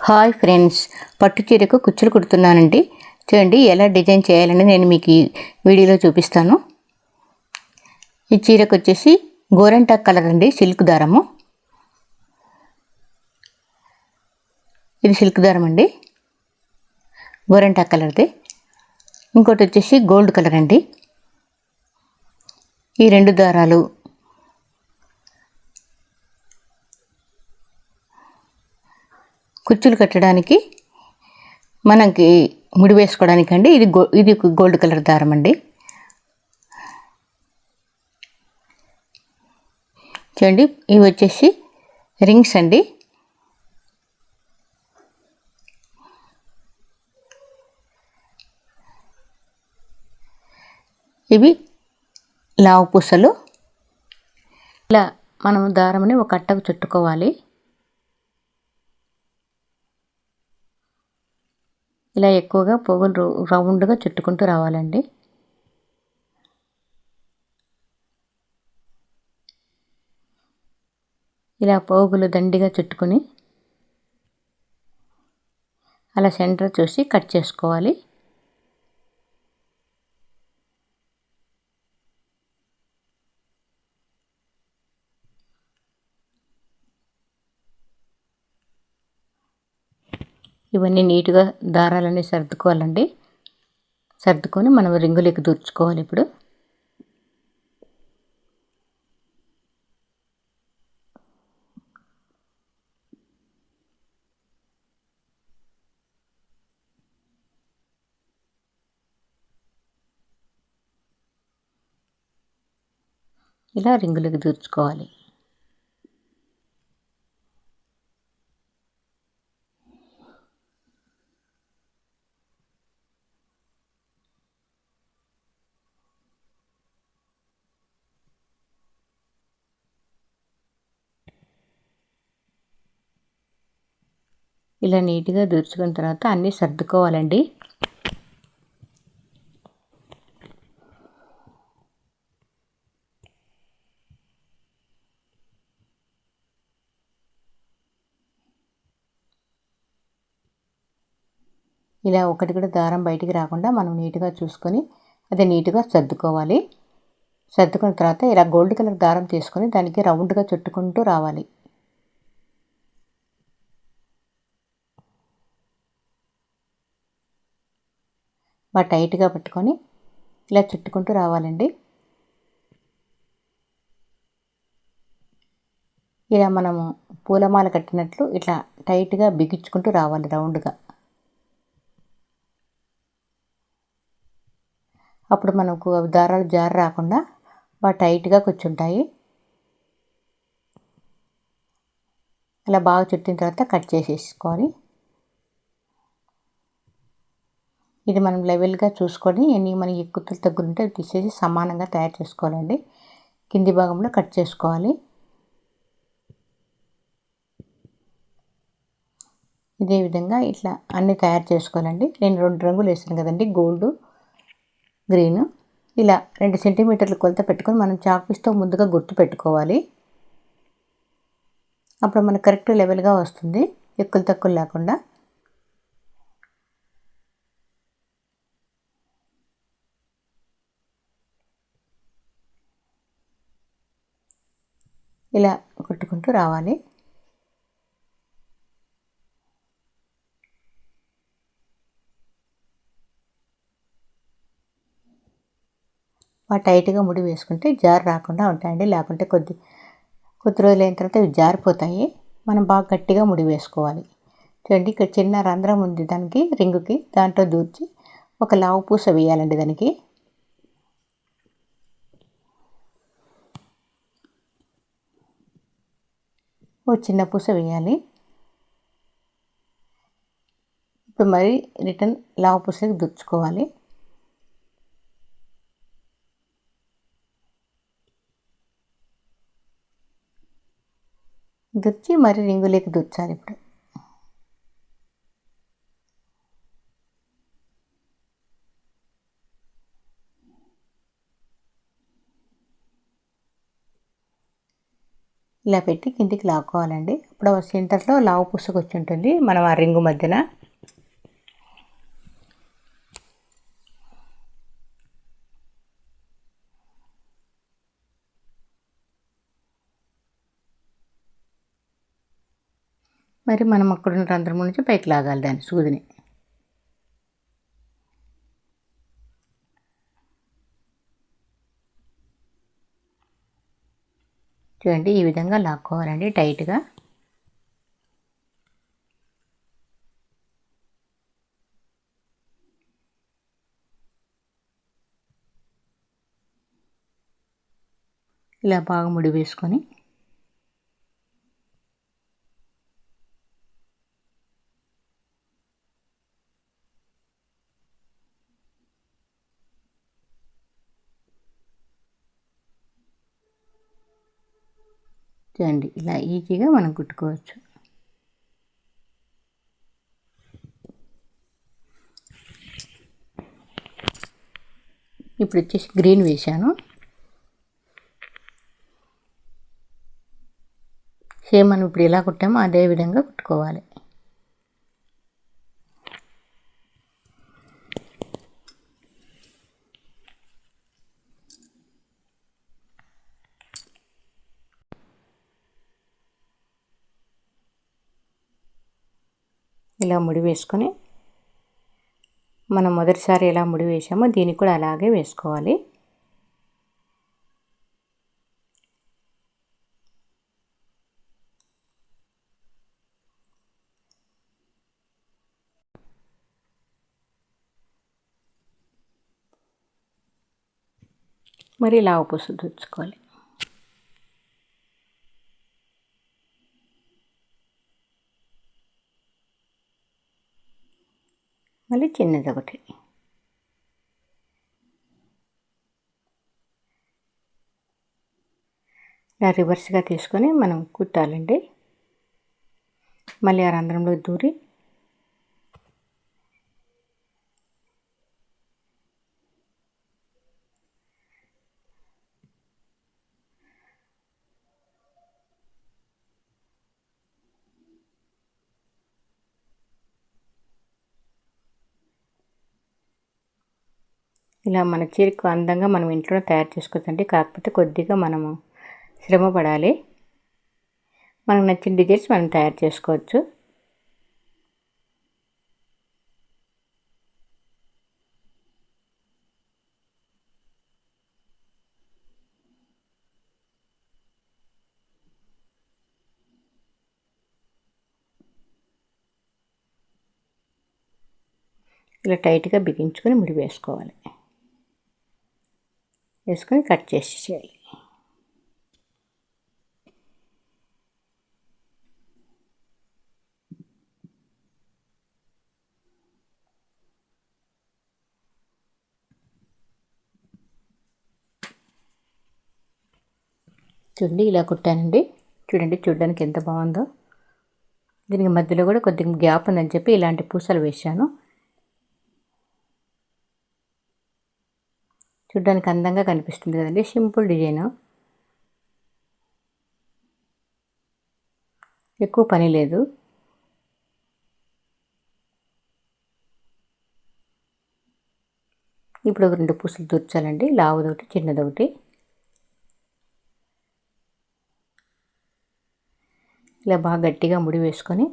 Hi friends, పట్టు చీరకు కుచ్చులు కుడుతున్నానండి. చూడండి ఎలా డిజైన్ చేయాలని నేను మీకు ఈ వీడియోలో చూపిస్తాను. ఈ చీరకు వచ్చేసి గోరెంటాక్ కలర్ అండి, సిల్క్ దారము. ఇది సిల్క్ దారం అండి, గోరెంటాక్ కలర్ది. ఇంకోటి వచ్చేసి గోల్డ్ కలర్ అండి. ఈ రెండు దారాలు కుచ్చులు కట్టడానికి, మనకి ముడి వేసుకోవడానికి అండి. ఇది గోల్డ్ కలర్ దారం అండి. చూడండి, ఇవి వచ్చేసి రింగ్స్ అండి. ఇవి లావు పూసలు. ఇలా మనం దారంని ఒక అట్టకు చుట్టుకోవాలి. ఇలా ఎక్కువగా పోగులు రౌండ్గా చుట్టుకుంటూ రావాలండి. ఇలా పోగులు దండిగా చుట్టుకొని అలా సెంటర్ చూసి కట్ చేసుకోవాలి. ఇవన్నీ నీట్గా దారాలన్నీ సర్దుకోవాలండి. సర్దుకొని మనం రింగులకి దూర్చుకోవాలి. ఇప్పుడు ఇలా రింగులకి దూర్చుకోవాలి. ఇలా నీట్గా దూర్చుకున్న తర్వాత అన్నీ సర్దుకోవాలండి. ఇలా ఒకటి కూడా దారం బయటికి రాకుండా మనం నీట్గా చూసుకొని అది నీట్గా సర్దుకోవాలి. సర్దుకున్న తర్వాత ఇలా గోల్డ్ కలర్ దారం తీసుకొని దానికి రౌండ్గా చుట్టుకుంటూ రావాలి. బాగా టైట్గా పట్టుకొని ఇలా చుట్టుకుంటూ రావాలండి. ఇలా మనము పూలమాల కట్టినట్లు ఇట్లా టైట్గా బిగించుకుంటూ రావాలి రౌండ్గా. అప్పుడు మనకు దారాలు జారి రాకుండా బాగా టైట్గా కూర్చుంటాయి. అలా బాగా చుట్టిన తర్వాత కట్ చేసేసుకోవాలి. ఇది మనం లెవెల్గా చూసుకొని ఎన్ని మనకి ఎక్కువ తగ్గుంటే తీసేసి సమానంగా తయారు చేసుకోవాలండి. కింది భాగంలో కట్ చేసుకోవాలి. ఇదే విధంగా ఇట్లా అన్నీ తయారు చేసుకోవాలండి. నేను 2 రంగులు వేసాను కదండి, గోల్డ్ గ్రీన్. ఇలా 2 సెంటీమీటర్ల కొలత పెట్టుకొని మనం చాక్ పీస్తో ముందుగా గుర్తు పెట్టుకోవాలి. అప్పుడు మనకు కరెక్ట్ లెవెల్గా వస్తుంది, ఎక్కువ తక్కువ లేకుండా. ఇలా కుట్టుకుంటూ రావాలి. బాగా టైట్గా ముడి వేసుకుంటే జారి రాకుండా ఉంటాయండి. లేకుంటే కొద్ది రోజులు అయిన తర్వాత ఇవి జారిపోతాయి. మనం బాగా గట్టిగా ముడి వేసుకోవాలి. చూడండి, ఇక్కడ చిన్న రంధ్రం ఉంది దానికి, రింగుకి. దాంట్లో దూర్చి ఒక లావు పూస వేయాలండి. దానికి ఓ చిన్న పూస వేయాలి. ఇప్పుడు మరి రిటర్న్ లావు పూసకి దుచ్చుకోవాలి. దుచ్చి మరి రింగులకి దుచ్చాలి. ఇప్పుడు ఇలా పెట్టి కిందికి లాక్కోవాలండి. అప్పుడు సెంటర్లో లావు పుసుకు వచ్చి ఉంటుంది మనం ఆ రింగు మధ్యన. మరి మనం అక్కడున్న రంధ్రం నుంచి పైకి లాగాలి దాన్ని సూదిని. చూడండి ఈ విధంగా లాక్కోవాలండి టైట్గా. ఇలా బాగా ముడి వేసుకొని చూడండి ఇలా ఈజీగా మనం కుట్టుకోవచ్చు. ఇప్పుడు వచ్చేసి గ్రీన్ వేశాను. సేమ్ మనం ఇప్పుడు ఎలా కుట్టామో అదే విధంగా కుట్టుకోవాలి. ఇలా ముడి వేసుకొని మనం మొదటిసారి ఎలా ముడి వేసామో దీనికి కూడా అలాగే వేసుకోవాలి. మరి లావు పుసు దుచ్చుకోవాలి. మళ్ళీ చిన్నది ఒకటి. ఇలా రివర్స్గా తీసుకొని మనం కుట్టాలండి. మళ్ళీ ఆ రంధ్రంలో దూరి ఇలా మన చీరకు అందంగా మనం ఇంట్లో తయారు చేసుకోవచ్చండి. కాకపోతే కొద్దిగా మనము శ్రమ పడాలి. మనకు నచ్చిన డిజైన్స్ మనం తయారు చేసుకోవచ్చు. ఇలా టైట్గా బిగించుకొని ముడి వేసుకోవాలి. వేసుకొని కట్ చేసేయాలి. చూడండి ఇలా కుట్టానండి. చూడండి చూడడానికి ఎంత బాగుందో. దీనికి మధ్యలో కూడా కొద్దిగా గ్యాప్ ఉందని చెప్పి ఇలాంటి పూసలు వేశాను. చూడడానికి అందంగా కనిపిస్తుంది కదండి. సింపుల్ డిజైన్, ఎక్కువ పని లేదు. ఇప్పుడు ఒక 2 పూసలు దూర్చాలండి. లావుదొకటి చిన్నదొకటి. ఇలా బాగా గట్టిగా ముడి వేసుకొని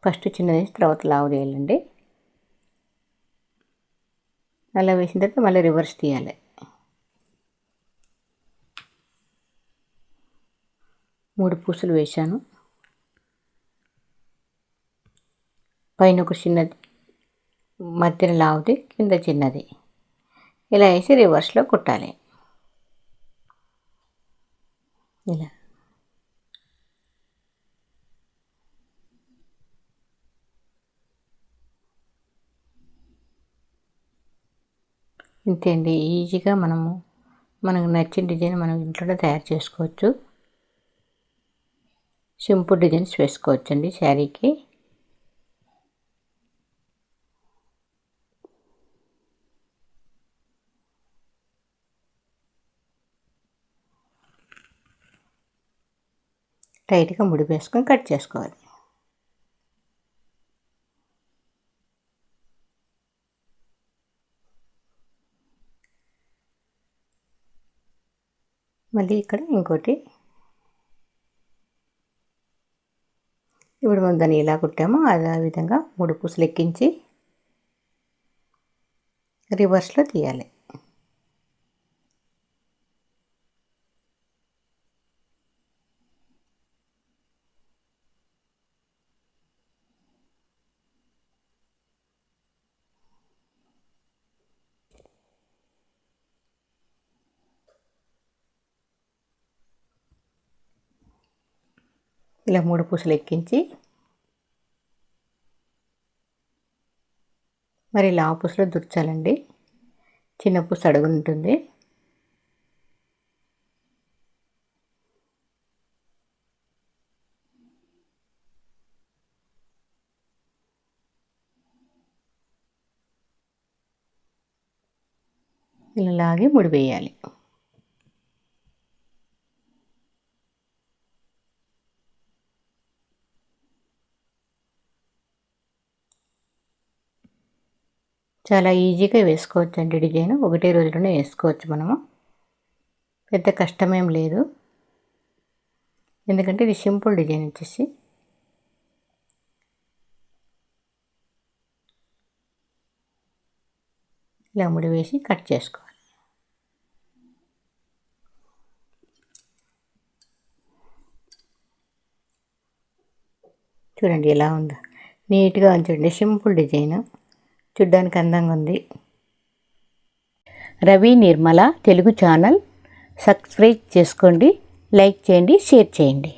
ఫస్ట్ చిన్నది వేసి తర్వాత లావు చేయాలండి. అలా వేసిన తర్వాత మళ్ళీ రివర్స్ తీయాలి. మూడు పూసలు వేశాను. పైన ఒక చిన్నది, మధ్యన లావుది, కింద చిన్నది. ఇలా వేసి రివర్స్లో కుట్టాలి. ఇలా ఇంతే అండి. ఈజీగా మనకు నచ్చిన డిజైన్ మనం ఇంట్లోనే తయారు చేసుకోవచ్చు. సింపుల్ డిజైన్స్ వేసుకోవచ్చండి శారీకి. టైట్గా ముడి వేసుకొని కట్ చేసుకోవాలి. మళ్ళీ ఇక్కడ ఇంకోటి, ఇప్పుడు మనం దాన్ని ఎలా కుట్టామో అదే విధంగా 3 పూసలు ఎక్కించి రివర్స్లో తీయాలి. ఇలా 3 పూసలు ఎక్కించి మరి లావు పూసలో దుర్చాలండి. చిన్న పూస అడుగు ఉంటుంది. ఇలా లాగి ముడి వేయాలి. చాలా ఈజీగా వేసుకోవచ్చండి డిజైన్. ఒకటే రోజులోనే వేసుకోవచ్చు మనము. పెద్ద కష్టమేం లేదు, ఎందుకంటే ఇది సింపుల్ డిజైన్ వచ్చేసి. ఇలా ముడి వేసి కట్ చేసుకోవాలి. చూడండి ఎలా ఉందో, నీట్గా ఉంచండి. సింపుల్ డిజైన్, చూడ్డానికి అందంగా ఉంది. రవి నిర్మల తెలుగు ఛానల్ సబ్స్క్రైబ్ చేసుకోండి, లైక్ చేయండి, షేర్ చేయండి.